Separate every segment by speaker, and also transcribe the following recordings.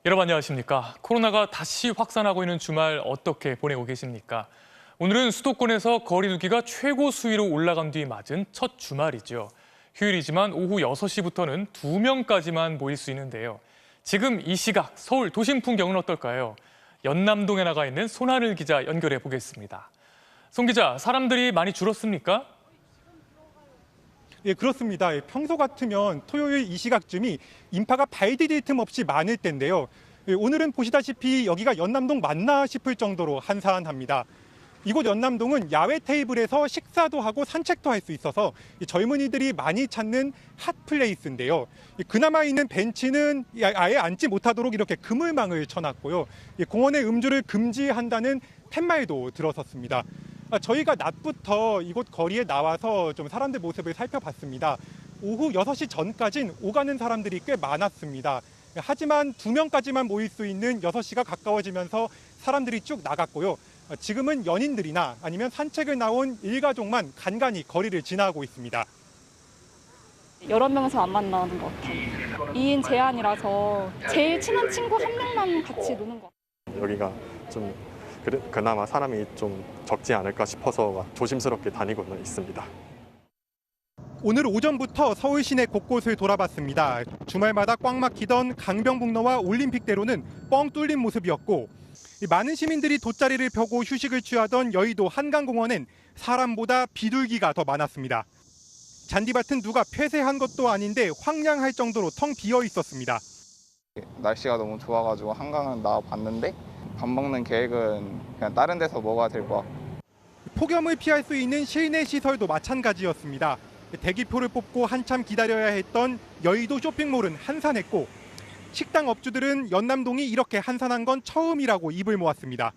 Speaker 1: 여러분 안녕하십니까? 코로나가 다시 확산하고 있는 주말 어떻게 보내고 계십니까? 오늘은 수도권에서 거리 두기가 최고 수위로 올라간 뒤 맞은 첫 주말이죠. 휴일이지만 오후 6시부터는 2명까지만 모일 수 있는데요. 지금 이 시각 서울 도심 풍경은 어떨까요? 연남동에 나가 있는 손하늘 기자 연결해 보겠습니다. 송 기자, 사람들이 많이 줄었습니까?
Speaker 2: 예, 그렇습니다. 평소 같으면 토요일 이 시각쯤이 인파가 발 디딜 틈 없이 많을 텐데요. 오늘은 보시다시피 여기가 연남동 맞나 싶을 정도로 한산합니다. 이곳 연남동은 야외 테이블에서 식사도 하고 산책도 할 수 있어서 젊은이들이 많이 찾는 핫플레이스인데요. 그나마 있는 벤치는 아예 앉지 못하도록 이렇게 그물망을 쳐놨고요. 공원에 음주를 금지한다는 팻말도 들어섰습니다. 저희가 낮부터 이곳 거리에 나와서 좀 사람들 모습을 살펴봤습니다. 오후 6시 전까진 오가는 사람들이 꽤 많았습니다. 하지만 2명까지만 모일 수 있는 6시가 가까워지면서 사람들이 쭉 나갔고요. 지금은 연인들이나 아니면 산책을 나온 일가족만 간간히 거리를 지나고 있습니다.
Speaker 3: 여러 명이서 안 만나는 것 같아요. 2인 제한이라서 제일 친한 친구 한 명만 같이 노는 것 같아요.
Speaker 4: 여기가 좀 그나마 사람이 좀 적지 않을까 싶어서 조심스럽게 다니고는 있습니다.
Speaker 2: 오늘 오전부터 서울 시내 곳곳을 돌아봤습니다. 주말마다 꽉 막히던 강변북로와 올림픽대로는 뻥 뚫린 모습이었고, 많은 시민들이 돗자리를 펴고 휴식을 취하던 여의도 한강공원엔 사람보다 비둘기가 더 많았습니다. 잔디밭은 누가 폐쇄한 것도 아닌데 황량할 정도로 텅 비어 있었습니다.
Speaker 5: 날씨가 너무 좋아가지고 한강은 나와봤는데 밥 먹는 계획은 그냥 다른 데서 먹어야 될 것 같고.
Speaker 2: 폭염을 피할 수 있는 실내 시설도 마찬가지였습니다. 대기표를 뽑고 한참 기다려야 했던 여의도 쇼핑몰은 한산했고, 식당 업주들은 연남동이 이렇게 한산한 건 처음이라고 입을 모았습니다.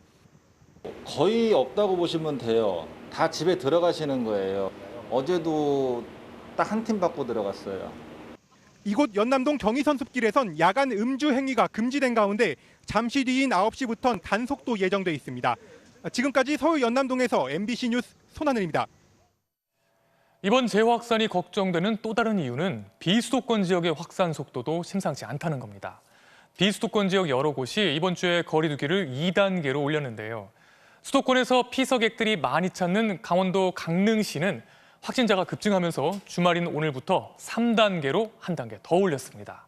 Speaker 6: 거의 없다고 보시면 돼요. 다 집에 들어가시는 거예요. 어제도 딱 한 팀 받고 들어갔어요.
Speaker 2: 이곳 연남동 경의선 숲길에선 야간 음주 행위가 금지된 가운데 잠시 뒤인 9시부터는 단속도 예정돼 있습니다. 지금까지 서울 연남동에서 MBC 뉴스 손하늘입니다.
Speaker 1: 이번 재확산이 걱정되는 또 다른 이유는 비수도권 지역의 확산 속도도 심상치 않다는 겁니다. 비수도권 지역 여러 곳이 이번 주에 거리 두기를 2단계로 올렸는데요. 수도권에서 피서객들이 많이 찾는 강원도 강릉시는 확진자가 급증하면서 주말인 오늘부터 3단계로 한 단계 더 올렸습니다.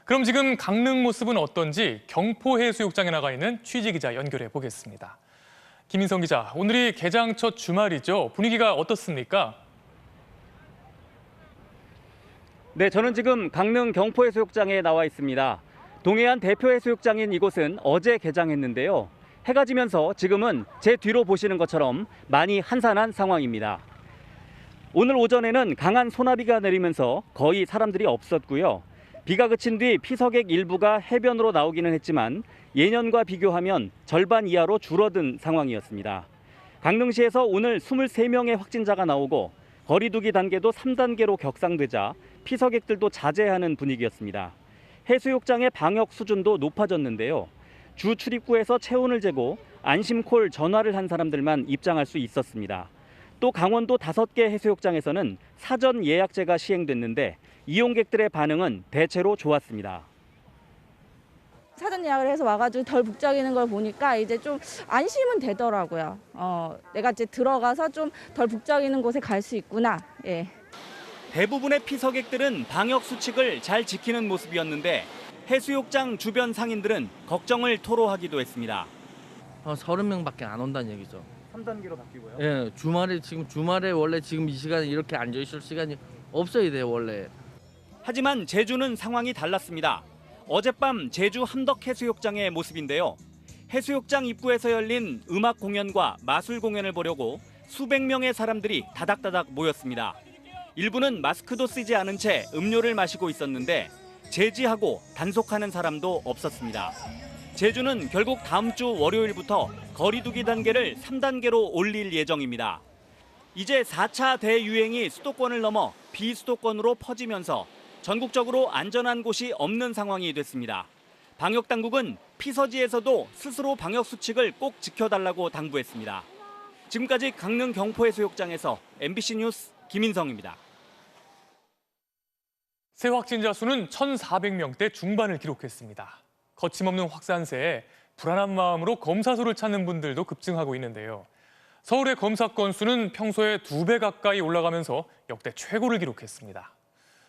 Speaker 1: 그럼 지금 강릉 모습은 어떤지 경포해수욕장에 나가 있는 취재기자 연결해 보겠습니다. 김인성 기자, 오늘이 개장 첫 주말이죠. 분위기가 어떻습니까?
Speaker 7: 네, 저는 지금 강릉 경포해수욕장에 나와 있습니다. 동해안 대표 해수욕장인 이곳은 어제 개장했는데요. 해가 지면서 지금은 제 뒤로 보시는 것처럼 많이 한산한 상황입니다. 오늘 오전에는 강한 소나비가 내리면서 거의 사람들이 없었고요. 비가 그친 뒤 피서객 일부가 해변으로 나오기는 했지만 예년과 비교하면 절반 이하로 줄어든 상황이었습니다. 강릉시에서 오늘 23명의 확진자가 나오고 거리 두기 단계도 3단계로 격상되자 피서객들도 자제하는 분위기였습니다. 해수욕장의 방역 수준도 높아졌는데요. 주 출입구에서 체온을 재고 안심콜 전화를 한 사람들만 입장할 수 있었습니다. 또 강원도 5개 해수욕장에서는 사전 예약제가 시행됐는데 이용객들의 반응은 대체로 좋았습니다.
Speaker 8: 사전 예약을 해서 와가지고 덜 북적이는 걸 보니까 이제 좀 안심은 되더라고요. 내가 이제 들어가서 좀 덜 북적이는 곳에 갈 수 있구나. 예.
Speaker 7: 대부분의 피서객들은 방역 수칙을 잘 지키는 모습이었는데 해수욕장 주변 상인들은 걱정을 토로하기도 했습니다.
Speaker 9: 30명밖에 안 온다는 얘기죠.
Speaker 7: 3단계로 바뀌고요.
Speaker 9: 예, 주말에 원래 지금 이 시간에 이렇게 앉아 있을 시간이 없어야 돼요, 원래.
Speaker 7: 하지만 제주는 상황이 달랐습니다. 어젯밤 제주 함덕해수욕장의 모습인데요. 해수욕장 입구에서 열린 음악 공연과 마술 공연을 보려고 수백 명의 사람들이 다닥다닥 모였습니다. 일부는 마스크도 쓰지 않은 채 음료를 마시고 있었는데 제지하고 단속하는 사람도 없었습니다. 제주는 결국 다음 주 월요일부터 거리 두기 단계를 3단계로 올릴 예정입니다. 이제 4차 대유행이 수도권을 넘어 비수도권으로 퍼지면서 전국적으로 안전한 곳이 없는 상황이 됐습니다. 방역당국은 피서지에서도 스스로 방역 수칙을 꼭 지켜달라고 당부했습니다. 지금까지 강릉 경포해수욕장에서 MBC 뉴스 김인성입니다.
Speaker 1: 새 확진자 수는 1,400명대 중반을 기록했습니다. 거침없는 확산세에 불안한 마음으로 검사소를 찾는 분들도 급증하고 있는데요. 서울의 검사 건수는 평소에 2배 가까이 올라가면서 역대 최고를 기록했습니다.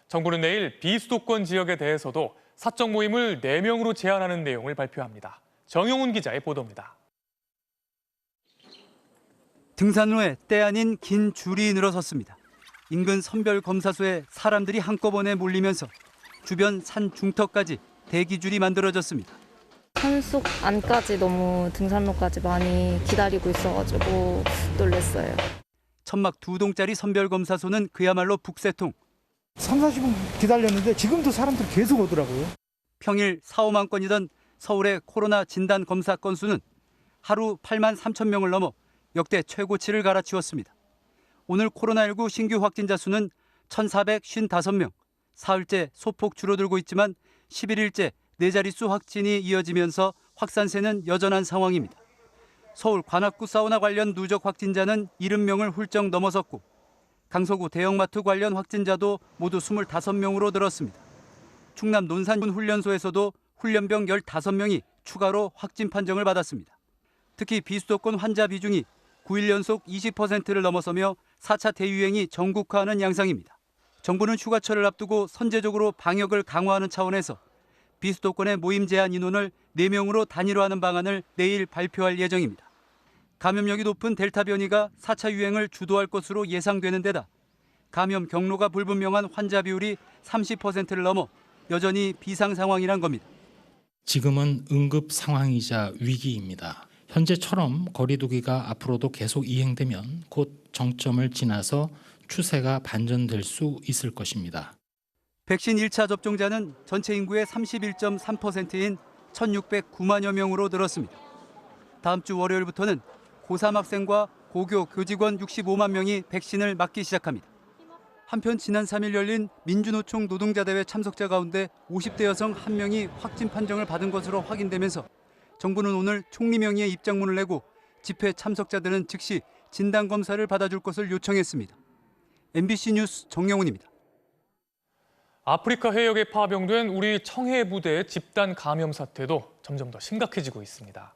Speaker 1: 정부는 내일 비수도권 지역에 대해서도 사적 모임을 4명으로 제한하는 내용을 발표합니다. 정용훈 기자의 보도입니다.
Speaker 10: 등산로에 때 아닌 긴 줄이 늘어섰습니다. 인근 선별검사소에 사람들이 한꺼번에 몰리면서 주변 산 중턱까지 대기줄이 만들어졌습니다.
Speaker 3: 산속 안까지 너무 등산로까지 많이 기다리고 있어가지고 놀랐어요.
Speaker 10: 천막 2동짜리 선별검사소는 그야말로 북새통.
Speaker 11: 3, 40분 기다렸는데 지금도 사람들이 계속 오더라고요.
Speaker 10: 평일 4, 5만 건이던 서울의 코로나 진단 검사 건수는 하루 8만 3천 명을 넘어 역대 최고치를 갈아치웠습니다. 오늘 코로나19 신규 확진자 수는 1,455명. 사흘째 소폭 줄어들고 있지만 11일째 4자릿수 확진이 이어지면서 확산세는 여전한 상황입니다. 서울 관악구 사우나 관련 누적 확진자는 70명을 훌쩍 넘어섰고 강서구 대형마트 관련 확진자도 모두 25명으로 늘었습니다. 충남 논산 훈련소에서도 훈련병 15명이 추가로 확진 판정을 받았습니다. 특히 비수도권 환자 비중이 9일 연속 20%를 넘어서며 4차 대유행이 전국화하는 양상입니다. 정부는 휴가철을 앞두고 선제적으로 방역을 강화하는 차원에서 비수도권의 모임 제한 인원을 4명으로 단일화하는 방안을 내일 발표할 예정입니다. 감염력이 높은 델타 변이가 4차 유행을 주도할 것으로 예상되는 데다 감염 경로가 불분명한 환자 비율이 30%를 넘어 여전히 비상 상황이란 겁니다.
Speaker 12: 지금은 응급 상황이자 위기입니다. 현재처럼 거리 두기가 앞으로도 계속 이행되면 곧 정점을 지나서 추세가 반전될 수 있을 것입니다.
Speaker 10: 백신 1차 접종자는 전체 인구의 31.3%인 1,609만여 명으로 늘었습니다. 다음 주 월요일부터는 고3 학생과 고교 교직원 65만 명이 백신을 맞기 시작합니다. 한편 지난 3일 열린 민주노총 노동자대회 참석자 가운데 50대 여성 1명이 확진 판정을 받은 것으로 확인되면서 정부는 오늘 총리 명의의 입장문을 내고 집회 참석자들은 즉시 진단검사를 받아줄 것을 요청했습니다. MBC 뉴스 정영훈입니다.
Speaker 1: 아프리카 해역에 파병된 우리 청해 부대의 집단 감염 사태도 점점 더 심각해지고 있습니다.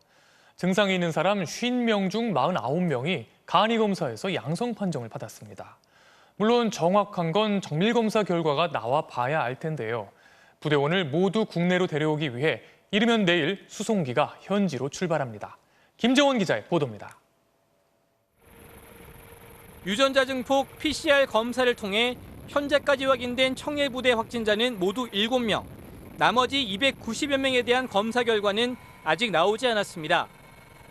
Speaker 1: 증상이 있는 사람 50명 중 49명이 간이검사에서 양성 판정을 받았습니다. 물론 정확한 건 정밀검사 결과가 나와 봐야 알 텐데요. 부대원을 모두 국내로 데려오기 위해 이르면 내일 수송기가 현지로 출발합니다. 김정원 기자의 보도입니다.
Speaker 13: 유전자 증폭 PCR 검사를 통해 현재까지 확인된 청해 부대 확진자는 모두 7명. 나머지 290여 명에 대한 검사 결과는 아직 나오지 않았습니다.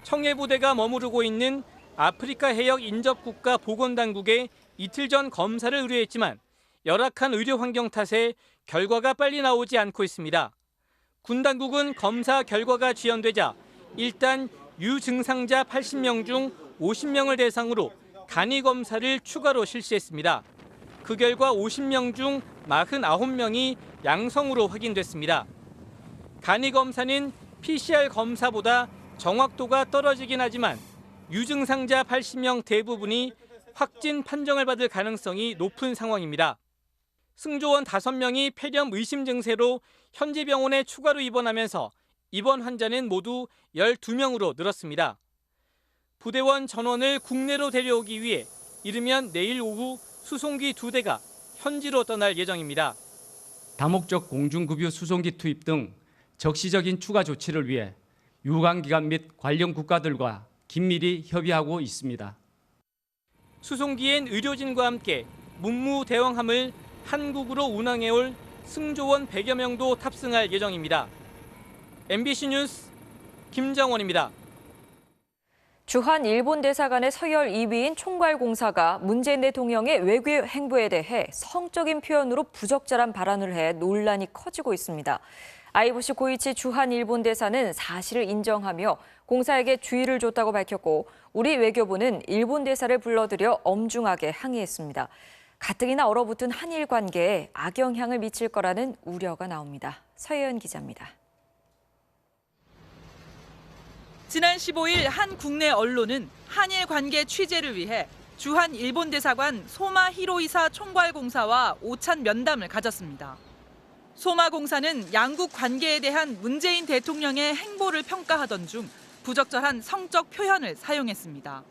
Speaker 13: 청해 부대가 머무르고 있는 아프리카 해역 인접국가 보건당국에 이틀 전 검사를 의뢰했지만 열악한 의료 환경 탓에 결과가 빨리 나오지 않고 있습니다. 군 당국은 검사 결과가 지연되자 일단 유증상자 80명 중 50명을 대상으로 간이 검사를 추가로 실시했습니다. 그 결과 50명 중 49명이 양성으로 확인됐습니다. 간이 검사는 PCR 검사보다 정확도가 떨어지긴 하지만 유증상자 80명 대부분이 확진 판정을 받을 가능성이 높은 상황입니다. 승조원 5명이 폐렴 의심 증세로 현지 병원에 추가로 입원하면서 입원 환자는 모두 12명으로 늘었습니다. 부대원 전원을 국내로 데려오기 위해 이르면 내일 오후 수송기 2대가 현지로 떠날 예정입니다.
Speaker 14: 다목적 공중급유 수송기 투입 등 적시적인 추가 조치를 위해 유관기관 및 관련 국가들과 긴밀히 협의하고 있습니다.
Speaker 13: 수송기엔 의료진과 함께 문무대왕함을 한국으로 운항해올 승조원 100여 명도 탑승할 예정입니다. MBC 뉴스 김정원입니다.
Speaker 15: 주한 일본 대사관의 서열 2위인 총괄공사가 문재인 대통령의 외교 행보에 대해 성적인 표현으로 부적절한 발언을 해 논란이 커지고 있습니다. 아이보시 고이치 주한 일본 대사는 사실을 인정하며 공사에게 주의를 줬다고 밝혔고 우리 외교부는 일본 대사를 불러들여 엄중하게 항의했습니다. 가뜩이나 얼어붙은 한일 관계에 악영향을 미칠 거라는 우려가 나옵니다. 서혜연 기자입니다.
Speaker 16: 지난 15일 한 국내 언론은 한일 관계 취재를 위해 주한 일본 대사관 소마 히로이사 총괄공사와 오찬 면담을 가졌습니다. 소마공사는 양국 관계에 대한 문재인 대통령의 행보를 평가하던 중 부적절한 성적 표현을 사용했습니다.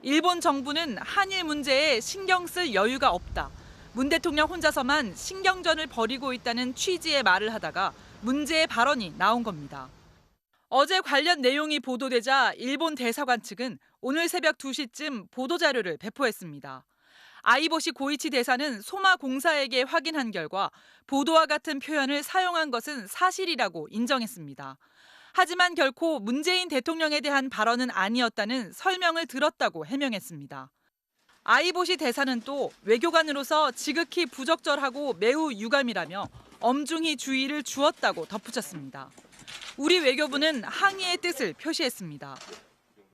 Speaker 16: 일본 정부는 한일 문제에 신경 쓸 여유가 없다. 문 대통령 혼자서만 신경전을 벌이고 있다는 취지의 말을 하다가 문제의 발언이 나온 겁니다. 어제 관련 내용이 보도되자 일본 대사관 측은 오늘 새벽 2시쯤 보도자료를 배포했습니다. 아이보시 고이치 대사는 소마공사에게 확인한 결과 보도와 같은 표현을 사용한 것은 사실이라고 인정했습니다. 하지만 결코 문재인 대통령에 대한 발언은 아니었다는 설명을 들었다고 해명했습니다. 아이보시 대사는 또 외교관으로서 지극히 부적절하고 매우 유감이라며 엄중히 주의를 주었다고 덧붙였습니다. 우리 외교부는 항의의 뜻을 표시했습니다.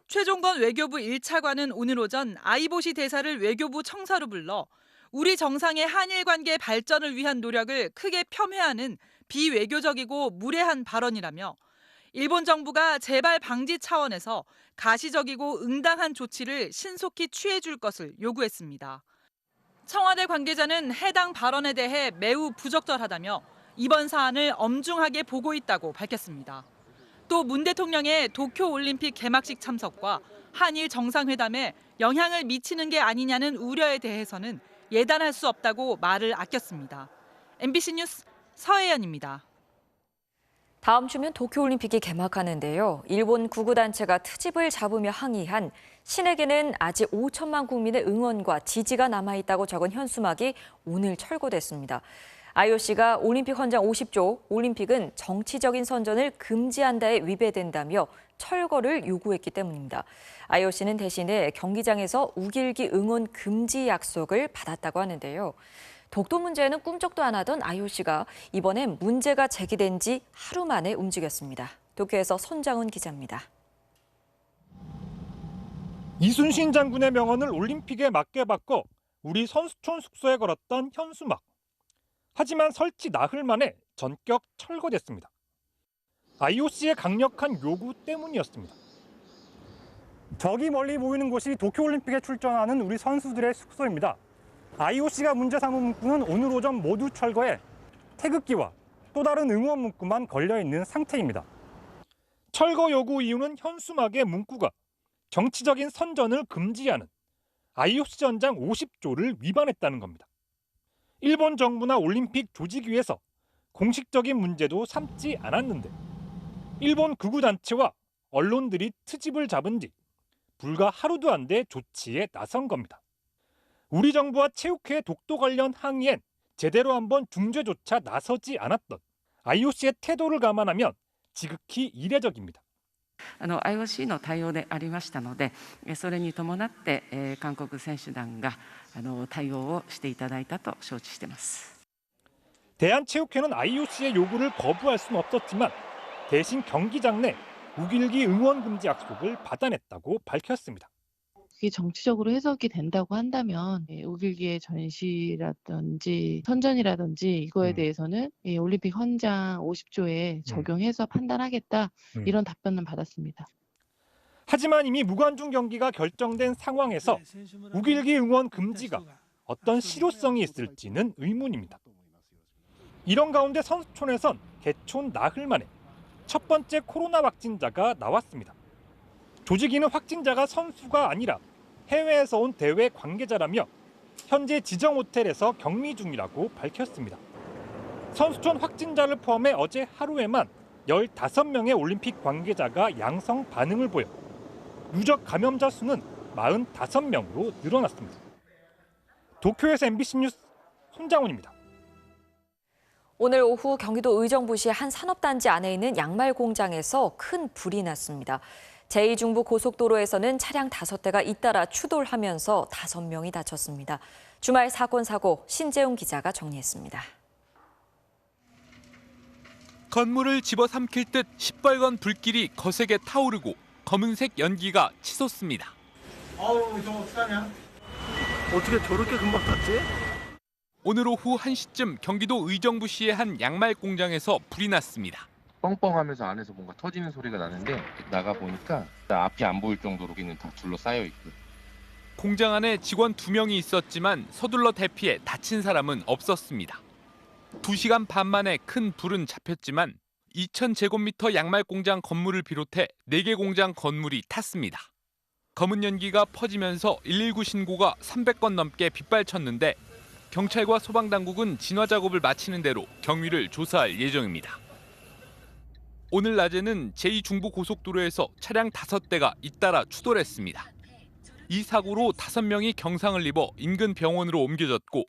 Speaker 16: 최종건 외교부 1차관은 오늘 오전 아이보시 대사를 외교부 청사로 불러 우리 정상의 한일 관계 발전을 위한 노력을 크게 폄훼하는 비외교적이고 무례한 발언이라며 일본 정부가 재발 방지 차원에서 가시적이고 응당한 조치를 신속히 취해줄 것을 요구했습니다. 청와대 관계자는 해당 발언에 대해 매우 부적절하다며 이번 사안을 엄중하게 보고 있다고 밝혔습니다. 또 문 대통령의 도쿄올림픽 개막식 참석과 한일 정상회담에 영향을 미치는 게 아니냐는 우려에 대해서는 예단할 수 없다고 말을 아꼈습니다. MBC 뉴스 서혜연입니다.
Speaker 15: 다음 주면 도쿄올림픽이 개막하는데요. 일본 구구단체가 트집을 잡으며 항의한 신에게는 아직 5천만 국민의 응원과 지지가 남아있다고 적은 현수막이 오늘 철거됐습니다. IOC가 올림픽 헌장 50조, 올림픽은 정치적인 선전을 금지한다에 위배된다며 철거를 요구했기 때문입니다. IOC는 대신에 경기장에서 우길기 응원 금지 약속을 받았다고 하는데요. 독도 문제에는 꿈쩍도 안 하던 IOC가 이번엔 문제가 제기된 지 하루 만에 움직였습니다. 도쿄에서 손장훈 기자입니다.
Speaker 2: 이순신 장군의 명언을 올림픽에 맞게 바꿔 우리 선수촌 숙소에 걸었던 현수막. 하지만 설치 나흘 만에 전격 철거됐습니다. IOC의 강력한 요구 때문이었습니다.
Speaker 17: 저기 멀리 보이는 곳이 도쿄올림픽에 출전하는 우리 선수들의 숙소입니다. IOC가 문제 삼은 문구는 오늘 오전 모두 철거해 태극기와 또 다른 응원 문구만 걸려있는 상태입니다.
Speaker 2: 철거 요구 이유는 현수막의 문구가 정치적인 선전을 금지하는 IOC 헌장 50조를 위반했다는 겁니다. 일본 정부나 올림픽 조직위에서 공식적인 문제도 삼지 않았는데 일본 극우단체와 언론들이 트집을 잡은 지 불과 하루도 안 돼 조치에 나선 겁니다. 우리 정부와 체육회의 독도 관련 항의엔 제대로 한번 중재조차 나서지 않았던 IOC의 태도를 감안하면 지극히 이례적입니다.
Speaker 18: IOCの対応でありましたので、それに伴って韓国選手団が対応をしていただいたと承知しています。
Speaker 2: 대한체육회는 IOC의 요구를 거부할 수는 없었지만 대신 경기장 내 우길기 응원 금지 약속을 받아냈다고 밝혔습니다.
Speaker 19: 그게 정치적으로 해석이 된다고 한다면 우길기의 전시라든지 선전이라든지 이거에 대해서는 올림픽 헌장 50조에 적용해서 판단하겠다 이런 답변은 받았습니다.
Speaker 2: 하지만 이미 무관중 경기가 결정된 상황에서 우길기 응원 금지가 어떤 실효성이 있을지는 의문입니다. 이런 가운데 선수촌에선 개촌 나흘 만에 첫 번째 코로나 확진자가 나왔습니다. 조직위는 확진자가 선수가 아니라 해외에서 온 대회 관계자라며 현재 지정 호텔에서 격리 중이라고 밝혔습니다. 선수촌 확진자를 포함해 어제 하루에만 15명의 올림픽 관계자가 양성 반응을 보여 누적 감염자 수는 45명으로 늘어났습니다. 도쿄에서 MBC 뉴스 손장훈입니다.
Speaker 15: 오늘 오후 경기도 의정부시 한 산업단지 안에 있는 양말 공장에서 큰 불이 났습니다. 제2중부 고속도로에서는 차량 5대가 잇따라 추돌하면서 5명이 다쳤습니다. 주말 사건 사고 신재웅 기자가 정리했습니다.
Speaker 20: 건물을 집어삼킬 듯 시뻘건 불길이 거세게 타오르고 검은색 연기가 치솟습니다.
Speaker 9: 아우, 저 어떡하냐? 어떻게 저렇게 금방 탔지?
Speaker 20: 오늘 오후 1시쯤 경기도 의정부시의 한 양말 공장에서 불이 났습니다.
Speaker 21: 뻥뻥하면서 안에서 뭔가 터지는 소리가 나는데 나가 보니까 앞이 안 보일 정도로 여기는 다 둘러싸여 있고.
Speaker 20: 공장 안에 직원 2명이 있었지만 서둘러 대피해 다친 사람은 없었습니다. 2시간 반 만에 큰 불은 잡혔지만 2,000제곱미터 양말 공장 건물을 비롯해 4개 공장 건물이 탔습니다. 검은 연기가 퍼지면서 119 신고가 300건 넘게 빗발쳤는데 경찰과 소방당국은 진화 작업을 마치는 대로 경위를 조사할 예정입니다. 오늘 낮에는 제2중부고속도로에서 차량 5대가 잇따라 추돌했습니다. 이 사고로 5명이 경상을 입어 인근 병원으로 옮겨졌고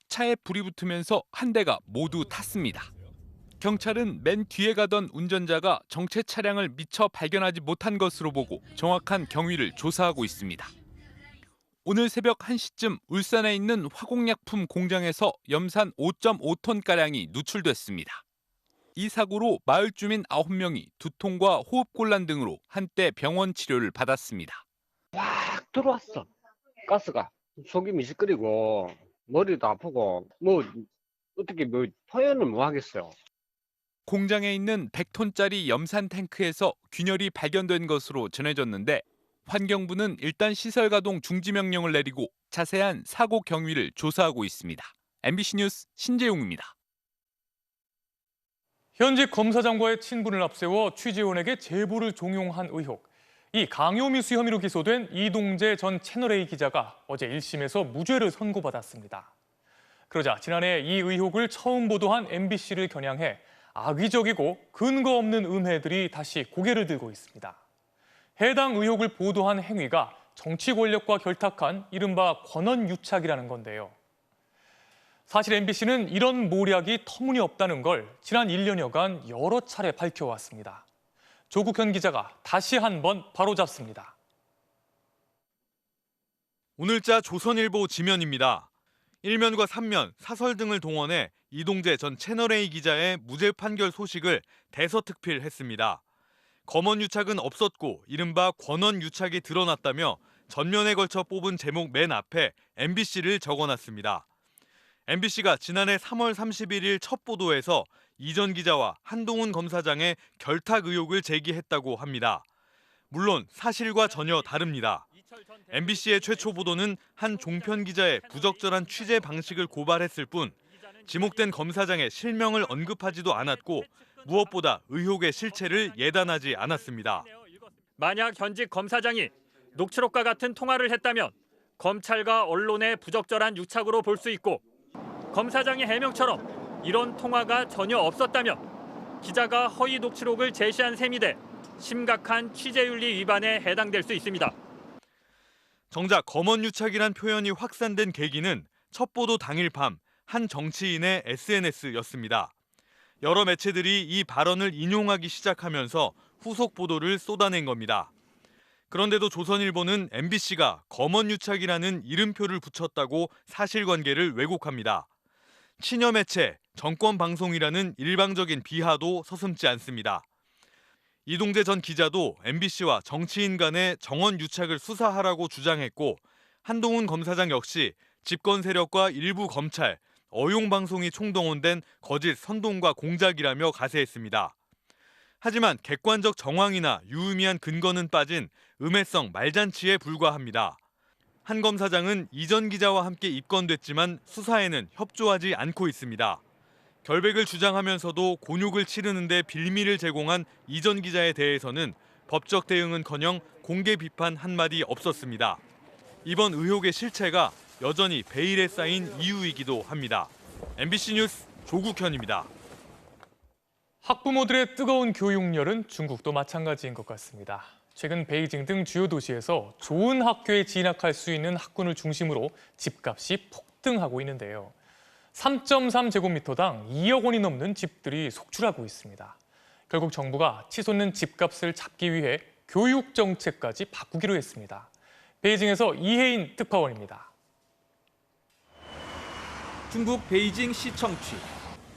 Speaker 20: 차에 불이 붙으면서 한 대가 모두 탔습니다. 경찰은 맨 뒤에 가던 운전자가 정체 차량을 미처 발견하지 못한 것으로 보고 정확한 경위를 조사하고 있습니다. 오늘 새벽 1시쯤 울산에 있는 화공약품 공장에서 염산 5.5톤가량이 누출됐습니다. 이 사고로 마을 주민 9명이 두통과 호흡곤란 등으로 한때 병원 치료를 받았습니다.
Speaker 4: 확 들어왔어. 가스가 속이 미식거리고 머리도 아프고 어떻게 표현을 못 하겠어요.
Speaker 20: 공장에 있는 100톤짜리 염산 탱크에서 균열이 발견된 것으로 전해졌는데 환경부는 일단 시설 가동 중지 명령을 내리고 자세한 사고 경위를 조사하고 있습니다. MBC 뉴스 신재용입니다.
Speaker 1: 현직 검사장과의 친분을 앞세워 취재원에게 제보를 종용한 의혹. 이 강요미수 혐의로 기소된 이동재 전 채널A 기자가 어제 1심에서 무죄를 선고받았습니다. 그러자 지난해 이 의혹을 처음 보도한 MBC를 겨냥해 악의적이고 근거 없는 음해들이 다시 고개를 들고 있습니다. 해당 의혹을 보도한 행위가 정치 권력과 결탁한 이른바 권언유착이라는 건데요. 사실 MBC는 이런 모략이 터무니없다는 걸 지난 1년여간 여러 차례 밝혀왔습니다. 조국현 기자가 다시 한번 바로잡습니다.
Speaker 22: 오늘자 조선일보 지면입니다. 1면과 3면, 사설 등을 동원해 이동재 전 채널A 기자의 무죄 판결 소식을 대서특필했습니다. 검언유착은 없었고 이른바 권언유착이 드러났다며 전면에 걸쳐 뽑은 제목 맨 앞에 MBC를 적어놨습니다. MBC가 지난해 3월 31일 첫 보도에서 이 전 기자와 한동훈 검사장의 결탁 의혹을 제기했다고 합니다. 물론 사실과 전혀 다릅니다. MBC의 최초 보도는 한 종편 기자의 부적절한 취재 방식을 고발했을 뿐 지목된 검사장의 실명을 언급하지도 않았고 무엇보다 의혹의 실체를 예단하지 않았습니다.
Speaker 23: 만약 현직 검사장이 녹취록과 같은 통화를 했다면 검찰과 언론의 부적절한 유착으로 볼 수 있고 검사장의 해명처럼 이런 통화가 전혀 없었다면 기자가 허위 녹취록을 제시한 셈이 돼 심각한 취재윤리 위반에 해당될 수 있습니다.
Speaker 22: 정작 검언유착이란 표현이 확산된 계기는 첫 보도 당일 밤 한 정치인의 SNS였습니다. 여러 매체들이 이 발언을 인용하기 시작하면서 후속 보도를 쏟아낸 겁니다. 그런데도 조선일보는 MBC가 검언유착이라는 이름표를 붙였다고 사실관계를 왜곡합니다. 친여 매체, 정권방송이라는 일방적인 비하도 서슴지 않습니다. 이동재 전 기자도 MBC와 정치인 간의 정언유착을 수사하라고 주장했고 한동훈 검사장 역시 집권 세력과 일부 검찰, 어용방송이 총동원된 거짓 선동과 공작이라며 가세했습니다. 하지만 객관적 정황이나 유의미한 근거는 빠진 음해성 말잔치에 불과합니다. 한 검사장은 이 전 기자와 함께 입건됐지만 수사에는 협조하지 않고 있습니다. 결백을 주장하면서도 곤욕을 치르는 데 빌미를 제공한 이 전 기자에 대해서는 법적 대응은커녕 공개 비판 한마디 없었습니다. 이번 의혹의 실체가 여전히 베일에 쌓인 이유이기도 합니다. MBC 뉴스 조국현입니다.
Speaker 1: 학부모들의 뜨거운 교육열은 중국도 마찬가지인 것 같습니다. 최근 베이징 등 주요 도시에서 좋은 학교에 진학할 수 있는 학군을 중심으로 집값이 폭등하고 있는데요. 3.3제곱미터당 2억 원이 넘는 집들이 속출하고 있습니다. 결국 정부가 치솟는 집값을 잡기 위해 교육 정책까지 바꾸기로 했습니다. 베이징에서 이혜인 특파원입니다.
Speaker 24: 중국 베이징 시청취.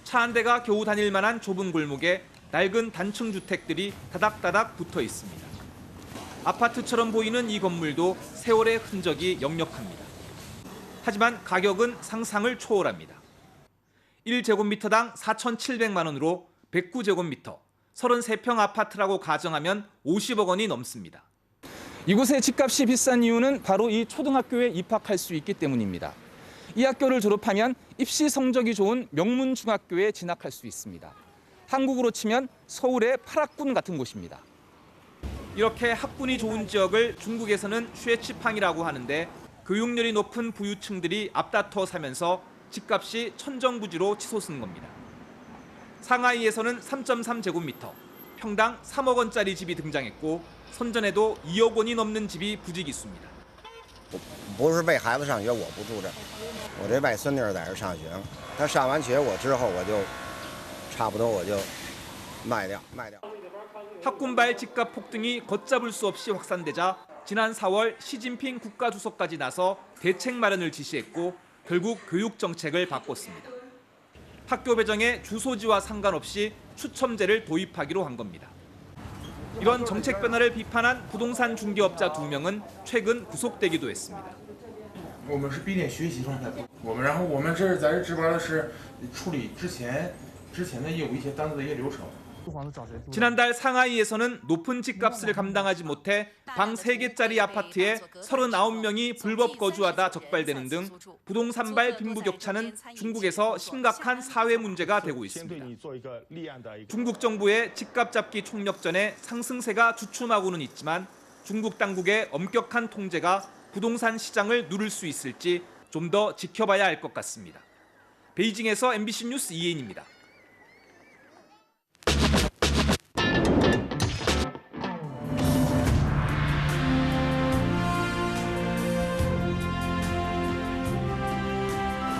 Speaker 24: 차 한 대가 겨우 다닐 만한 좁은 골목에 낡은 단층 주택들이 다닥다닥 붙어 있습니다. 아파트처럼 보이는 이 건물도 세월의 흔적이 역력합니다. 하지만 가격은 상상을 초월합니다. 1제곱미터당 4,700만 원으로 109제곱미터, 33평 아파트라고 가정하면 50억 원이 넘습니다.
Speaker 25: 이곳의 집값이 비싼 이유는 바로 이 초등학교에 입학할 수 있기 때문입니다.
Speaker 5: 이 학교를 졸업하면 입시 성적이 좋은 명문 중학교에 진학할 수 있습니다. 한국으로 치면 서울의 8학군 같은 곳입니다.
Speaker 24: 이렇게 학군이 좋은 지역을 중국에서는 쉐치팡이라고 하는데 교육열이 높은 부유층들이 앞다퉈 사면서 집값이 천정부지로 치솟은 겁니다. 상하이에서는 3.3제곱미터, 평당 3억 원짜리 집이 등장했고 선전에도 2억 원이 넘는 집이 부지기수입니다.
Speaker 6: 不是为孩子上学，我不住这，我这外孙女在这上学。她上完学我之后，我就差不多我就卖掉。
Speaker 24: 학군발 집값 폭등이 걷잡을 수 없이 확산되자 지난 4월 시진핑 국가주석까지 나서 대책 마련을 지시했고 결국 교육 정책을 바꿨습니다. 학교 배정에 주소지와 상관없이 추첨제를 도입하기로 한 겁니다. 이런 정책 변화를 비판한 부동산 중개업자 2명은 최근 구속되기도 했습니다.
Speaker 7: 我们是闭店学习状态，然后我们这在这值班的是处理之前的业务一些单子的一些流程。
Speaker 24: 지난달 상하이에서는 높은 집값을 감당하지 못해 방 3개짜리 아파트에 39명이 불법 거주하다 적발되는 등 부동산발 빈부격차는 중국에서 심각한 사회 문제가 되고 있습니다. 중국 정부의 집값 잡기 총력전에 상승세가 주춤하고는 있지만 중국 당국의 엄격한 통제가 부동산 시장을 누를 수 있을지 좀 더 지켜봐야 할 것 같습니다. 베이징에서 MBC 뉴스 이혜인입니다.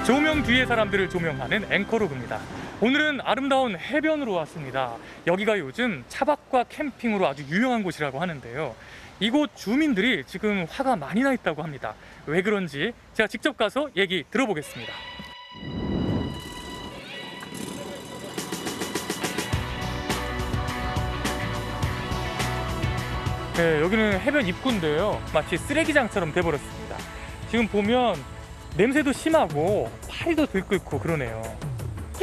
Speaker 1: 조명 뒤의 사람들을 조명하는 앵커로그입니다. 오늘은 아름다운 해변으로 왔습니다. 여기가 요즘 차박과 캠핑으로 아주 유명한 곳이라고 하는데요. 이곳 주민들이 지금 화가 많이 나 있다고 합니다. 왜 그런지 제가 직접 가서 얘기 들어보겠습니다. 네, 여기는 해변 입구인데요. 마치 쓰레기장처럼 돼버렸습니다. 지금 보면 냄새도 심하고 파리도 들끓고 그러네요.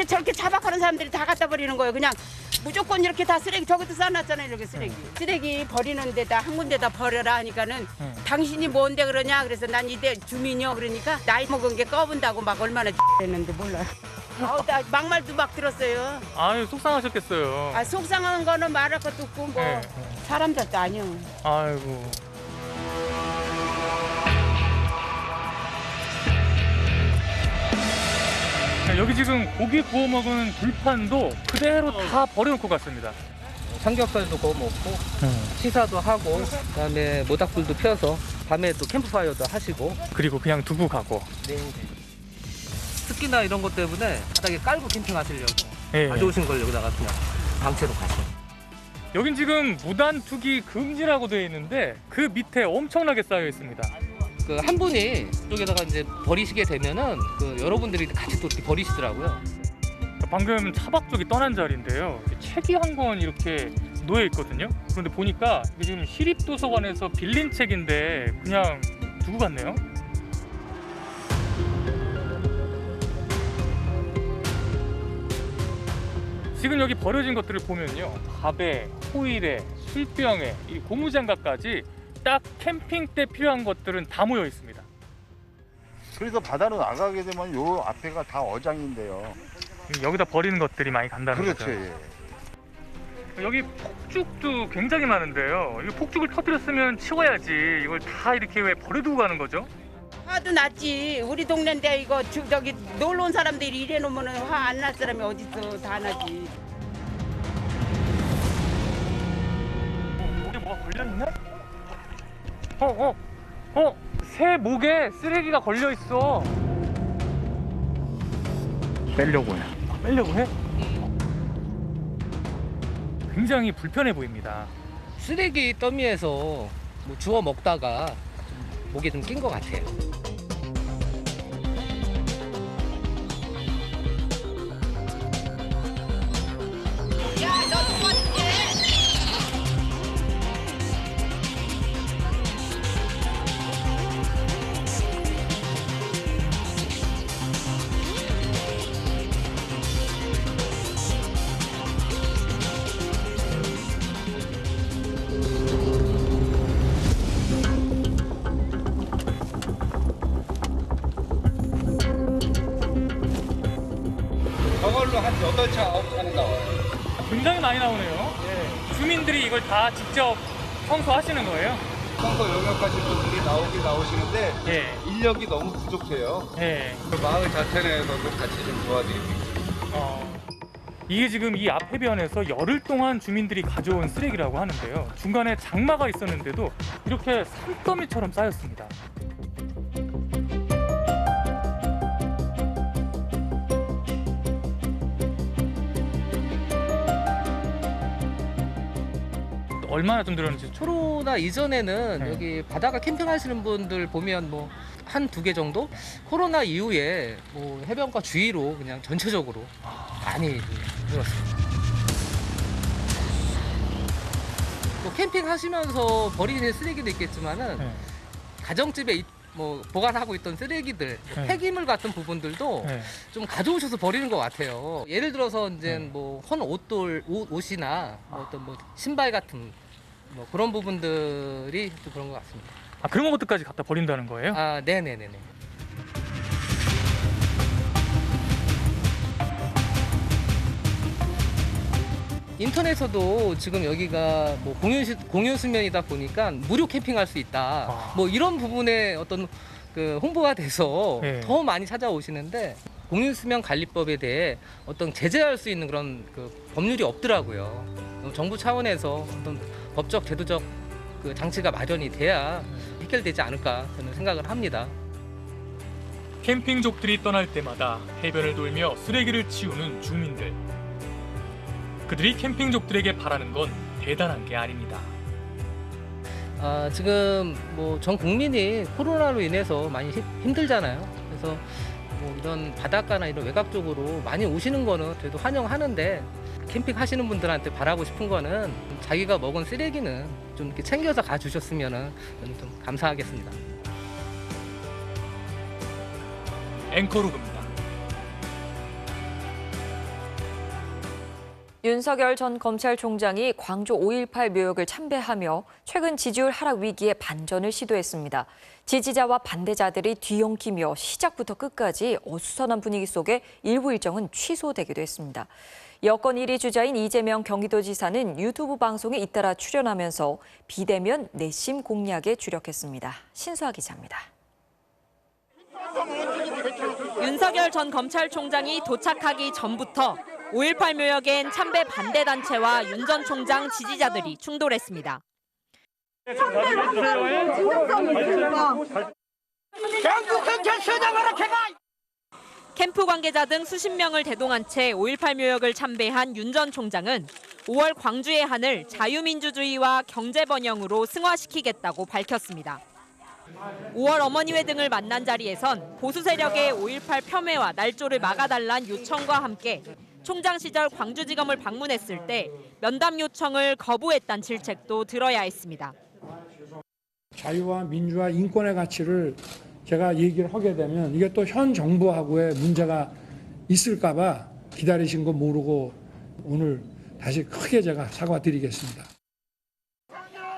Speaker 8: 저렇게 차박하는 사람들이 다 갖다 버리는 거예요. 그냥 무조건 이렇게 다 쓰레기 저기도 쌓아놨잖아요. 이렇게 쓰레기 버리는 데다 한 군데다 버려라 하니까는 당신이 뭔데 그러냐. 그래서 난 이대 주민이요. 그러니까 나이 먹은 게 꺼분다고 막 얼마나 했는데 몰라요. 나 막말도 막 들었어요.
Speaker 1: 아유, 속상하셨겠어요.
Speaker 8: 아, 속상한 거는 말할 것도 없고 뭐
Speaker 1: 네.
Speaker 8: 사람들도 아니요.
Speaker 1: 아이고. 여기 지금 고기 구워 먹은 불판도 그대로 다 버려놓고 갔습니다.
Speaker 9: 삼겹살도 구워 먹고 식사도 하고 그다음에 모닥불도 펴서 밤에 또 캠프파이어도 하시고
Speaker 1: 그리고 그냥 두고 가고.
Speaker 9: 네. 습기나 이런 것 때문에 바닥에 깔고 캠핑하시려고
Speaker 1: 네.
Speaker 9: 가져오신 걸 여기다가 그냥 방채로 가세요.
Speaker 1: 여긴 지금 무단 투기 금지라고 되어 있는데 그 밑에 엄청나게 쌓여 있습니다.
Speaker 9: 그 한 분이 쪽에다가 이제 버리시게 되면은 그 여러분들이 같이 또 이렇게 버리시더라고요.
Speaker 1: 방금 차박 쪽이 떠난 자리인데요. 책이 한 권 이렇게 놓여 있거든요. 그런데 보니까 이게 지금 시립도서관에서 빌린 책인데 그냥 두고 갔네요. 지금 여기 버려진 것들을 보면요. 밥에, 호일에, 술병에, 이 고무장갑까지 딱 캠핑 때 필요한 것들은 다 모여 있습니다.
Speaker 25: 그래서 바다로 나가게 되면 요 앞에가 다 어장인데요.
Speaker 1: 여기다 버리는 것들이 많이 간다는
Speaker 25: 그렇죠,
Speaker 1: 거죠. 예. 여기 폭죽도 굉장히 많은데요. 이 폭죽을 터뜨렸으면 치워야지. 이걸 다 이렇게 왜 버려두고 가는 거죠?
Speaker 8: 화도 났지. 우리 동네인데 이거 저기 놀러 온 사람들이 이래 놓으면 화 안 날 사람이 어딨어. 다 나지.
Speaker 1: 목에 뭐가 걸려있네? 새 목에 쓰레기가 걸려있어. 빼려고 해. 빼려고 해? 굉장히 불편해 보입니다.
Speaker 9: 쓰레기 더미에서 뭐 주워 먹다가 목에 좀 낀 것 같아요.
Speaker 1: 굉장히 많이 나오네요. 주민들이 이걸 다 직접 청소하시는 거예요?
Speaker 3: 청소 영역하신 분들이 나오시는데 인력이 너무 부족해요. 마을 자체 내에서도 같이 좀 도와드리고 있습니다.
Speaker 1: 이게 지금 이 앞 해변에서 열흘 동안 주민들이 가져온 쓰레기라고 하는데요. 중간에 장마가 있었는데도 이렇게 산더미처럼 쌓였습니다. 얼마나 좀 늘었는지.
Speaker 9: 코로나 이전에는 여기 바닷가 캠핑하시는 분들 보면 뭐 한두 개 정도? 코로나 이후에 뭐 해변가 주위로 그냥 전체적으로 많이 늘었습니다. 또 캠핑하시면서 버리는 쓰레기도 있겠지만은 가정집에 뭐 보관하고 있던 쓰레기들, 폐기물 같은 부분들도 좀 가져오셔서 버리는 것 같아요. 예를 들어서 이제 뭐 헌 옷이나 뭐 어떤 뭐 신발 같은 뭐 그런 부분들이 또 그런 것 같습니다.
Speaker 1: 아, 그런 것들까지 갖다 버린다는 거예요?
Speaker 9: 아, 네네네네. 인터넷에서도 지금 여기가 뭐 공연 수면이다 보니까 무료 캠핑할 수 있다. 뭐 이런 부분에 어떤 그 홍보가 돼서 더 많이 찾아오시는데 공연 수면 관리법에 대해 어떤 제재할 수 있는 그런 그 법률이 없더라고요. 정부 차원에서 어떤 법적 제도적 그 장치가 마련이 돼야 해결되지 않을까 저는 생각을 합니다.
Speaker 1: 캠핑족들이 떠날 때마다 해변을 돌며 쓰레기를 치우는 주민들. 그들이 캠핑족들에게 바라는 건 대단한 게 아닙니다.
Speaker 9: 지금 뭐 전 국민이 코로나로 인해서 많이 힘들잖아요. 그래서 뭐 이런 바닷가나 이런 외곽 쪽으로 많이 오시는 거는 저희도 환영하는데 캠핑 하시는 분들한테 바라고 싶은 거는 자기가 먹은 쓰레기는 좀 이렇게 챙겨서 가주셨으면 저는 좀 감사하겠습니다.
Speaker 1: 앵커로그입니다.
Speaker 15: 윤석열 전 검찰총장이 광주 5.18 묘역을 참배하며 최근 지지율 하락 위기에 반전을 시도했습니다. 지지자와 반대자들이 뒤엉키며 시작부터 끝까지 어수선한 분위기 속에 일부 일정은 취소되기도 했습니다. 여권 1위 주자인 이재명 경기도지사는 유튜브 방송에 잇따라 출연하면서 비대면 내심 공략에 주력했습니다. 신수아 기자입니다.
Speaker 10: 윤석열 전 검찰총장이 도착하기 전부터 5.18 묘역엔 참배 반대 단체와 윤 전 총장 지지자들이 충돌했습니다. 캠프 관계자 등 수십 명을 대동한 채 5.18 묘역을 참배한 윤 전 총장은 5월 광주의 한을 자유민주주의와 경제번영으로 승화시키겠다고 밝혔습니다. 5월 어머니회 등을 만난 자리에선 보수 세력의 5.18 폄훼와 날조를 막아달란 요청과 함께 총장 시절 광주지검을 방문했을 때 면담 요청을 거부했다는 질책도 들어야 했습니다.
Speaker 11: 자유와 민주와 인권의 가치를 제가 얘기를 하게 되면 이게 또 현 정부하고의 문제가 있을까 봐 기다리신 거 모르고 오늘 다시 크게 제가 사과드리겠습니다.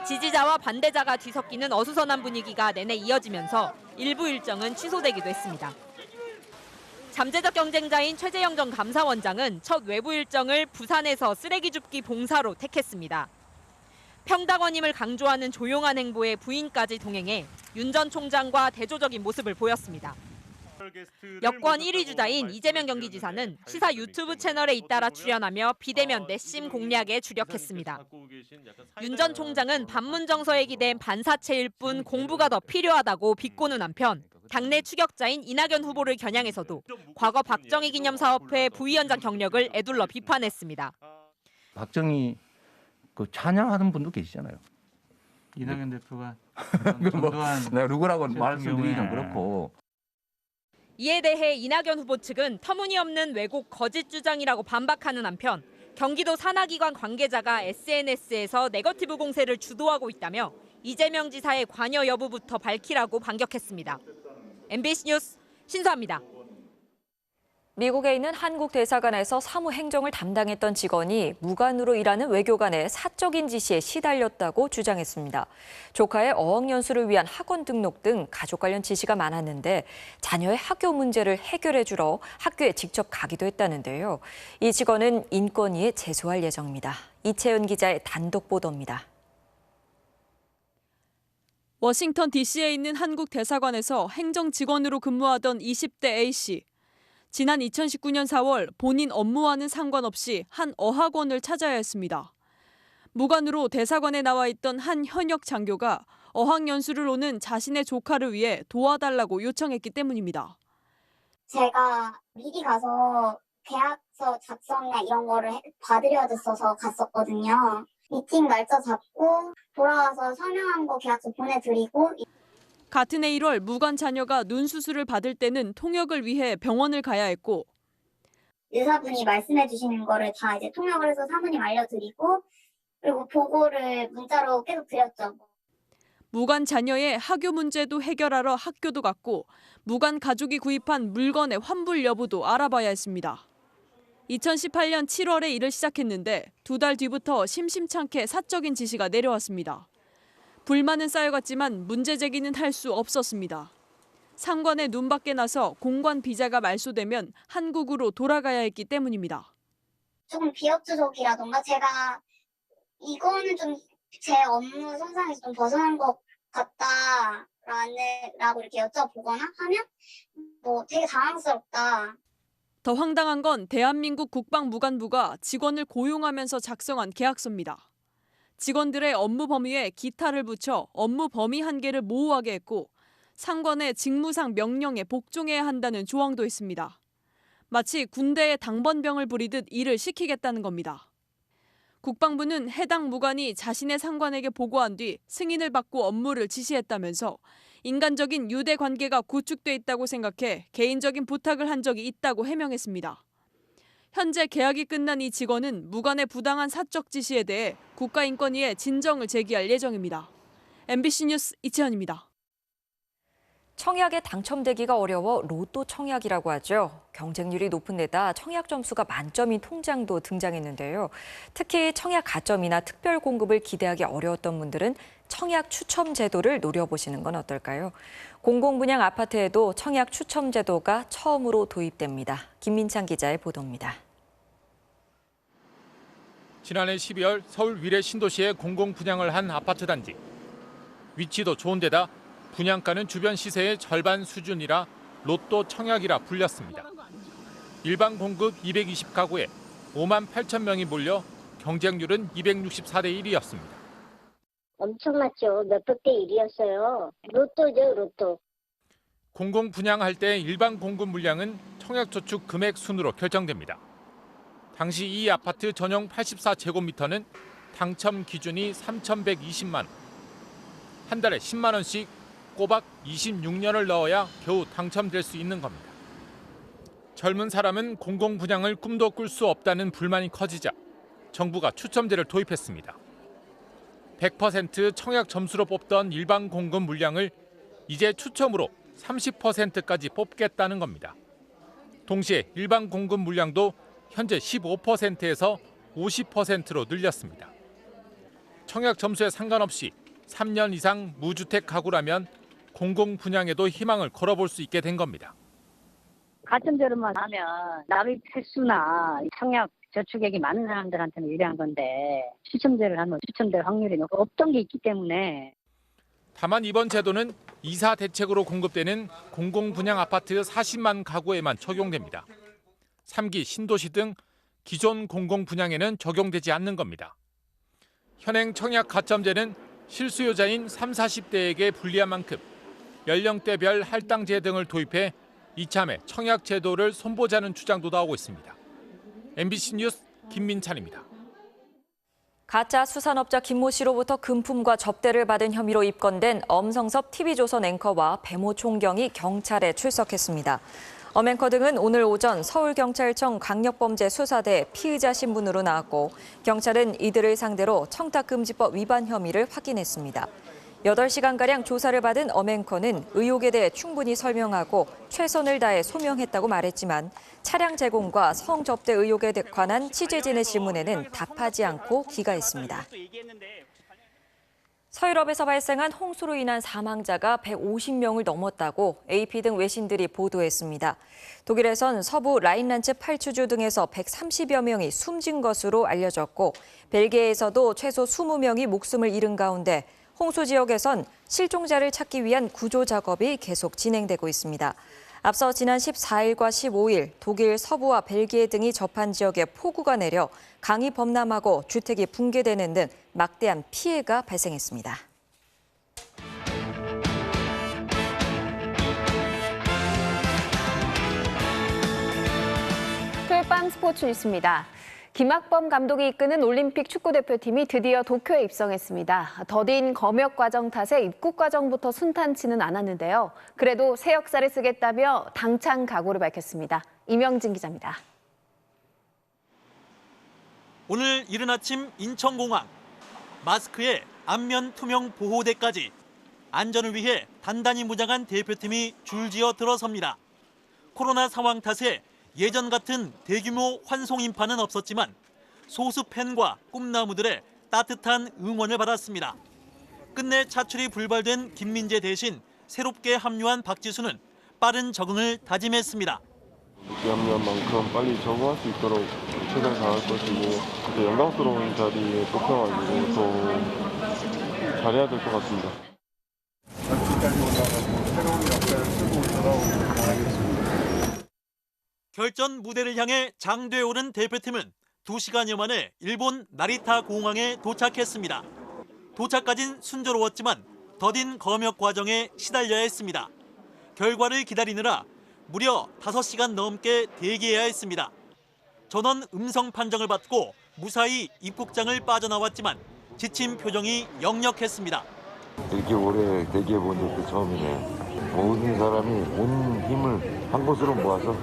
Speaker 10: 지지자와 반대자가 뒤섞이는 어수선한 분위기가 내내 이어지면서 일부 일정은 취소되기도 했습니다. 잠재적 경쟁자인 최재형 전 감사원장은 첫 외부 일정을 부산에서 쓰레기 줍기 봉사로 택했습니다. 평당원임을 강조하는 조용한 행보에 부인까지 동행해 윤 전 총장과 대조적인 모습을 보였습니다. 여권 1위 주자인 이재명 경기지사는 시사 유튜브 채널에 잇따라 출연하며 비대면 내심 공략에 주력했습니다. 윤 전 총장은 반문 정서에 기댄 반사체일 뿐 공부가 더 필요하다고 비꼬는 한편 당내 추격자인 이낙연 후보를 겨냥해서도 과거 박정희 기념사업회 부위원장 경력을 에둘러 비판했습니다.
Speaker 12: 박정희 그 찬양하는 분도 계시잖아요.
Speaker 14: 이낙연 대표가
Speaker 12: 내가 누구라고 말씀드리기는 그렇고.
Speaker 10: 이에 대해 이낙연 후보 측은 터무니없는 왜곡 거짓 주장이라고 반박하는 한편 경기도 산하기관 관계자가 SNS에서 네거티브 공세를 주도하고 있다며 이재명 지사의 관여 여부부터 밝히라고 반격했습니다. MBC 뉴스 신수아입니다.
Speaker 15: 미국에 있는 한국 대사관에서 사무 행정을 담당했던 직원이 무관으로 일하는 외교관의 사적인 지시에 시달렸다고 주장했습니다. 조카의 어학연수를 위한 학원 등록 등 가족 관련 지시가 많았는데 자녀의 학교 문제를 해결해 주러 학교에 직접 가기도 했다는데요. 이 직원은 인권위에 제소할 예정입니다. 이채연 기자의 단독 보도입니다.
Speaker 13: 워싱턴 DC에 있는 한국 대사관에서 행정 직원으로 근무하던 20대 A씨. 지난 2019년 4월 본인 업무와는 상관없이 한 어학원을 찾아야 했습니다. 무관으로 대사관에 나와 있던 한 현역 장교가 어학연수를 오는 자신의 조카를 위해 도와달라고 요청했기 때문입니다.
Speaker 16: 제가 미리 가서 계약서 작성이나 이런 거를 받으려 했어서 갔었거든요. 미팅 날짜 잡고 돌아와서 서명한 거 계약서 보내드리고.
Speaker 13: 같은 해 1월 무관 자녀가 눈 수술을 받을 때는 통역을 위해 병원을 가야 했고
Speaker 16: 의사분이 말씀해 주시는 거를 다 이제 통역을 해서 사모님 알려드리고 그리고 보고를 문자로 계속 드렸죠.
Speaker 13: 무관 자녀의 학교 문제도 해결하러 학교도 갔고 무관 가족이 구입한 물건의 환불 여부도 알아봐야 했습니다. 2018년 7월에 일을 시작했는데 2달 뒤부터 심심찮게 사적인 지시가 내려왔습니다. 불만은 쌓여갔지만 문제 제기는 할 수 없었습니다. 상관의 눈밖에 나서 공관 비자가 말소되면 한국으로 돌아가야 했기 때문입니다.
Speaker 16: 조금 비협조적이라던가 제가 이거는 좀 제 업무 선상에서 좀 벗어난 것 같다라고 이렇게 여쭤보거나 하면 뭐 되게 당황스럽다.
Speaker 13: 더 황당한 건 대한민국 국방무관부가 직원을 고용하면서 작성한 계약서입니다. 직원들의 업무 범위에 기타를 붙여 업무 범위 한계를 모호하게 했고 상관의 직무상 명령에 복종해야 한다는 조항도 있습니다. 마치 군대에 당번병을 부리듯 일을 시키겠다는 겁니다. 국방부는 해당 무관이 자신의 상관에게 보고한 뒤 승인을 받고 업무를 지시했다면서 인간적인 유대 관계가 구축돼 있다고 생각해 개인적인 부탁을 한 적이 있다고 해명했습니다. 현재 계약이 끝난 이 직원은 무관의 부당한 사적 지시에 대해 국가인권위에 진정을 제기할 예정입니다. MBC 뉴스 이채연입니다.
Speaker 15: 청약에 당첨되기가 어려워 로또 청약이라고 하죠. 경쟁률이 높은 데다 청약 점수가 만점인 통장도 등장했는데요. 특히 청약 가점이나 특별 공급을 기대하기 어려웠던 분들은 청약 추첨 제도를 노려보시는 건 어떨까요? 공공분양 아파트에도 청약 추첨 제도가 처음으로 도입됩니다. 김민창 기자의 보도입니다.
Speaker 20: 지난해 12월 서울 위례 신도시에 공공분양을 한 아파트 단지. 위치도 좋은 데다 분양가는 주변 시세의 절반 수준이라 로또 청약이라 불렸습니다. 일반 공급 220가구에 5만 8천 명이 몰려 경쟁률은 264대 1이었습니다.
Speaker 17: 엄청났죠. 몇백 대 1이었어요. 로또죠, 로또.
Speaker 20: 공공 분양할 때 일반 공급 물량은 청약저축 금액 순으로 결정됩니다. 당시 이 아파트 전용 84제곱미터는 당첨 기준이 3,120만 원. 한 달에 10만 원씩 꼬박 26년을 넣어야 겨우 당첨될 수 있는 겁니다. 젊은 사람은 공공 분양을 꿈도 꿀 수 없다는 불만이 커지자 정부가 추첨제를 도입했습니다. 100% 청약 점수로 뽑던 일반 공급 물량을 이제 추첨으로 30%까지 뽑겠다는 겁니다. 동시에 일반 공급 물량도 현재 15%에서 50%로 늘렸습니다. 청약 점수에 상관없이 3년 이상 무주택 가구라면 공공 분양에도 희망을 걸어볼 수 있게 된 겁니다.
Speaker 17: 가점제로만 하면 납입 횟수나 청약 저축액이 많은 사람들한테는 유리한 건데 추첨제를 하면 추첨될 확률이 없던 게 있기 때문에.
Speaker 20: 다만 이번 제도는 이사 대책으로 공급되는 공공 분양 아파트 40만 가구에만 적용됩니다. 3기 신도시 등 기존 공공 분양에는 적용되지 않는 겁니다. 현행 청약 가점제는 실수요자인 30, 40대에게 불리한 만큼 연령대별 할당제 등을 도입해 이참에 청약 제도를 손보자는 주장도 나오고 있습니다. MBC 뉴스 김민찬입니다.
Speaker 15: 가짜 수산업자 김모 씨로부터 금품과 접대를 받은 혐의로 입건된 엄성섭 TV조선 앵커와 배모 총경이 경찰에 출석했습니다. 엄앵커 등은 오늘 오전 서울경찰청 강력범죄수사대 피의자 신분으로 나왔고 경찰은 이들을 상대로 청탁금지법 위반 혐의를 확인했습니다. 8시간가량 조사를 받은 엄앵커는 의혹에 대해 충분히 설명하고 최선을 다해 소명했다고 말했지만 차량 제공과 성접대 의혹에 관한 취재진의 질문에는 답하지 않고 기가했습니다. 서유럽에서 발생한 홍수로 인한 사망자가 150명을 넘었다고 AP 등 외신들이 보도했습니다. 독일에선 서부 라인란츠 8추주 등에서 130여 명이 숨진 것으로 알려졌고 벨기에에서도 최소 20명이 목숨을 잃은 가운데 홍수 지역에선 실종자를 찾기 위한 구조 작업이 계속 진행되고 있습니다. 앞서 지난 14일과 15일 독일 서부와 벨기에 등이 접한 지역에 폭우가 내려 강이 범람하고 주택이 붕괴되는 등 막대한 피해가 발생했습니다.
Speaker 2: 토요일 밤 스포츠 뉴스입니다. 김학범 감독이 이끄는 올림픽 축구대표팀이 드디어 도쿄에 입성했습니다. 더딘 검역 과정 탓에 입국 과정부터 순탄치는 않았는데요. 그래도 새 역사를 쓰겠다며 당찬 각오를 밝혔습니다. 이명진 기자입니다.
Speaker 4: 오늘 이른 아침 인천공항. 마스크에 안면 투명 보호대까지 안전을 위해 단단히 무장한 대표팀이 줄지어 들어섭니다. 코로나 상황 탓에 예전 같은 대규모 환송 인파는 없었지만 소수 팬과 꿈나무들의 따뜻한 응원을 받았습니다. 끝내 차출이 불발된 김민재 대신 새롭게 합류한 박지수는 빠른 적응을 다짐했습니다.
Speaker 18: 합류한 만큼 빨리 적응할 수 있도록 최선을 다할 것이고 영광스러운 자리에 뽑혀가지고 더 잘해야 될 것 같습니다. 여기까지 올라가고 새로운 역사를 쓰고 돌아오길 바라겠습니다.
Speaker 4: 결전 무대를 향해 장도에 오른 대표팀은 2시간여 만에 일본 나리타 공항에 도착했습니다. 도착까진 순조로웠지만 더딘 검역 과정에 시달려야 했습니다. 결과를 기다리느라 무려 5시간 넘게 대기해야 했습니다. 전원 음성 판정을 받고 무사히 입국장을 빠져나왔지만 지친 표정이 역력했습니다.
Speaker 18: 이렇게 오래 대기해본 적도 처음이네. 모든 사람이 온 힘을 한 곳으로 모아서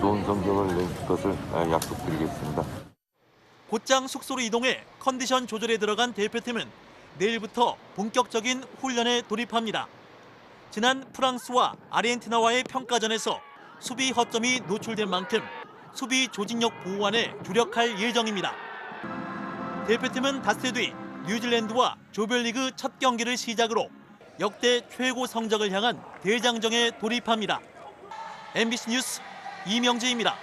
Speaker 18: 좋은 성적을 낼 것을 약속드리겠습니다.
Speaker 4: 곧장 숙소로 이동해 컨디션 조절에 들어간 대표팀은 내일부터 본격적인 훈련에 돌입합니다. 지난 프랑스와 아르헨티나와의 평가전에서 수비 허점이 노출된 만큼 수비 조직력 보완에 주력할 예정입니다. 대표팀은 닷새 뒤 뉴질랜드와 조별리그 첫 경기를 시작으로 역대 최고 성적을 향한 대장정에 돌입합니다. MBC 뉴스 이명재입니다.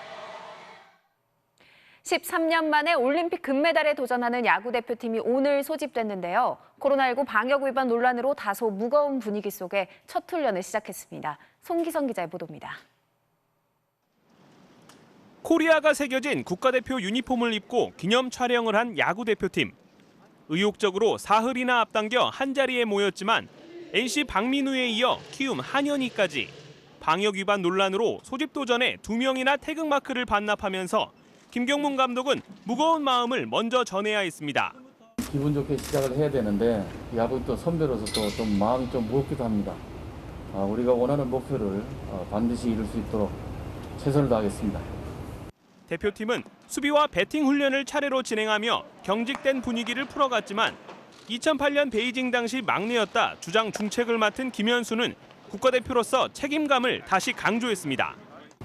Speaker 2: 13년 만에 올림픽 금메달에 도전하는 야구 대표팀이 오늘 소집됐는데요. 코로나19 방역 위반 논란으로 다소 무거운 분위기 속에 첫 훈련을 시작했습니다. 송기성 기자의 보도입니다.
Speaker 19: 코리아가 새겨진 국가대표 유니폼을 입고 기념 촬영을 한 야구 대표팀. 의욕적으로 사흘이나 앞당겨 한자리에 모였지만 NC 박민우에 이어 키움 한현희까지 방역 위반 논란으로 소집 도전에 2명이나 태극마크를 반납하면서 김경문 감독은 무거운 마음을 먼저 전해야 했습니다.
Speaker 21: 기분 좋게 시작을 해야 되는데 야구 또 선배로서 또 좀 마음이 좀 무겁기도 합니다. 우리가 원하는 목표를 반드시 이룰 수 있도록 최선을 다하겠습니다.
Speaker 19: 대표팀은 수비와 배팅 훈련을 차례로 진행하며 경직된 분위기를 풀어갔지만 2008년 베이징 당시 막내였다 주장 중책을 맡은 김현수는 국가대표로서 책임감을 다시 강조했습니다.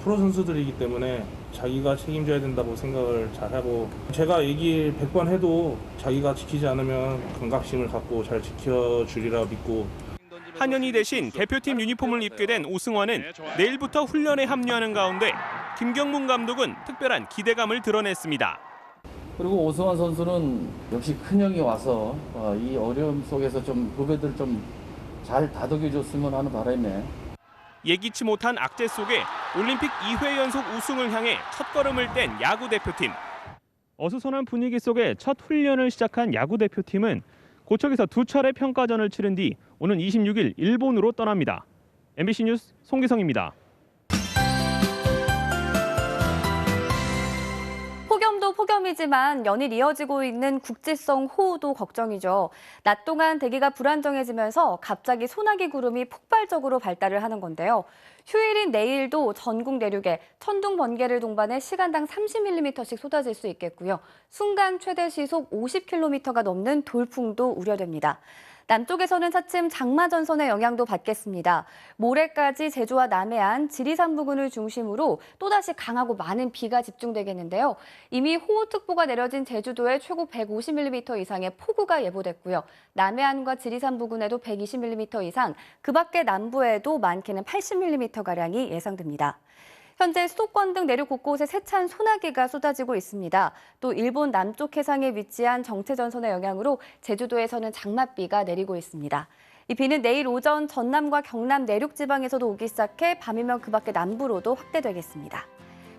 Speaker 26: 프로 선수들이기 때문에 자기가 책임져야 된다고 생각을 잘하고 제가 얘기를 100번 해도 자기가 지키지 않으면 경각심을 갖고 잘 지켜주리라 믿고
Speaker 19: 한현희 대신 대표팀 유니폼을 입게 된 오승환은 내일부터 훈련에 합류하는 가운데 김경문 감독은 특별한 기대감을 드러냈습니다.
Speaker 21: 그리고 오승환 선수는 역시 큰형이 와서 이 어려움 속에서 좀 후배들 좀 잘 다독여줬으면 하는 바람에
Speaker 19: 예기치 못한 악재 속에 올림픽 2회 연속 우승을 향해 첫걸음을 뗀 야구 대표팀. 어수선한 분위기 속에 첫 훈련을 시작한 야구 대표팀은 고척에서 2차례 평가전을 치른 뒤 오는 26일 일본으로 떠납니다. MBC 뉴스 송기성입니다.
Speaker 2: 폭염도 폭염이지만 연일 이어지고 있는 국지성 호우도 걱정이죠. 낮 동안 대기가 불안정해지면서 갑자기 소나기 구름이 폭발적으로 발달을 하는 건데요. 휴일인 내일도 전국 내륙에 천둥 번개를 동반해 시간당 30mm씩 쏟아질 수 있겠고요. 순간 최대 시속 50km가 넘는 돌풍도 우려됩니다. 남쪽에서는 차츰 장마 전선의 영향도 받겠습니다. 모레까지 제주와 남해안, 지리산 부근을 중심으로 또다시 강하고 많은 비가 집중되겠는데요. 이미 호우특보가 내려진 제주도에 최고 150mm 이상의 폭우가 예보됐고요. 남해안과 지리산 부근에도 120mm 이상, 그 밖에 남부에도 많게는 80mm가량이 예상됩니다. 현재 수도권 등 내륙 곳곳에 세찬 소나기가 쏟아지고 있습니다. 또 일본 남쪽 해상에 위치한 정체전선의 영향으로 제주도에서는 장맛비가 내리고 있습니다. 이 비는 내일 오전 전남과 경남 내륙 지방에서도 오기 시작해 밤이면 그 밖에 남부로도 확대되겠습니다.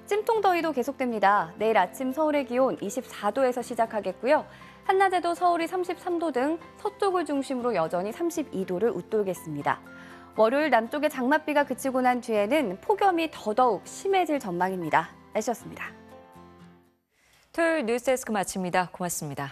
Speaker 2: 찜통더위도 계속됩니다. 내일 아침 서울의 기온 24도에서 시작하겠고요. 한낮에도 서울이 33도 등 서쪽을 중심으로 여전히 32도를 웃돌겠습니다. 월요일 남쪽의 장맛비가 그치고 난 뒤에는 폭염이 더더욱 심해질 전망입니다. 날씨였습니다.
Speaker 15: 토요일 뉴스데스크 마칩니다. 고맙습니다.